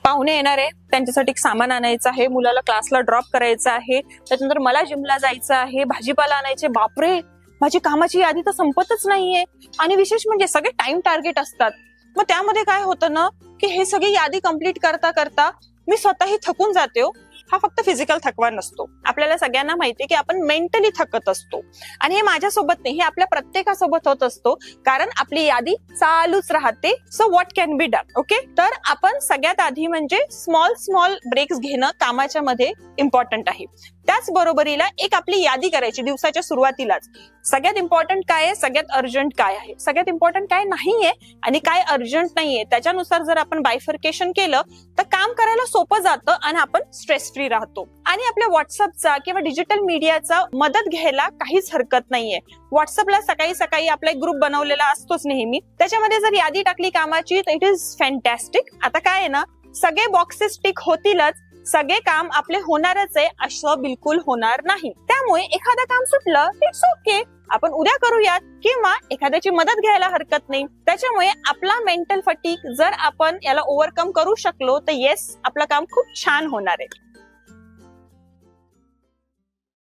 पाहुणे येणार आहे, त्यांच्यासाठी सामान आणायचं आहे, मुलाला क्लासला ड्रॉप करायचं आहे, त्याच्यानंतर मला जिमला जायचं आहे, भाजीपाला आणायचे. बापरे, माझी कामाची यादी तर संपतच नाहीये. आणि विशेष म्हणजे सगळे टाइम टार्गेट असतात. मग त्यामध्ये काय होतं ना, की हे सगळी यादी कंप्लीट करता करता मी स्वतःही थकून जाते. हा फक्त फिजिकल थकवा नसतो, आपल्याला सगळ्यांना माहितीये की आपण मेंटली थकत असतो. आणि हे माझ्यासोबत नाही, हे आपल्या प्रत्येकासोबत होत असतो, कारण आपली यादी चालूच राहते. So what can be done. Okay, तर आपण सगळ्यात आधी म्हणजे स्मॉल ब्रेक्स घेणं कामाच्या मध्ये इम्पॉर्टंट आहे. त्याच बरोबरीला एक आपली यादी करायची दिवसाच्या सुरुवातीलाच. सगळ्यात इम्पॉर्टंट काय आहे, सगळ्यात अर्जंट काय आहे, सगळ्यात इम्पॉर्टंट काय नाहीये आणि काय अर्जंट नाहीये, त्याच्यानुसार जर आपण बायफर्केशन केलं तर काम करायला सोपं जातं आणि आपण स्ट्रेस फ्री राहतो. आणि आपल्या व्हॉट्सअपचा किंवा डिजिटल मीडियाचा मदत घ्यायला काहीच हरकत नाहीये. व्हॉट्सअपला सकाळी सकाळी आपला एक ग्रुप बनवलेला असतोच नेहमी, त्याच्यामध्ये जर यादी टाकली कामाची तर इट इज फॅन्टॅस्टिक. आता काय आहे ना, सगळे बॉक्सेस टिक होतीलच, सगळे काम आपले होणारच आहे असं बिलकुल होणार नाही. त्यामुळे एखादं काम सुटलं इट्स ओके, आपण उद्या करूयात किंवा एखाद्याची मदत घ्यायला हरकत नाही. त्याच्यामुळे आपला मेंटल फटीग जर आपण याला ओव्हरकम करू शकलो तर येस, आपलं काम खूप छान होणार आहे.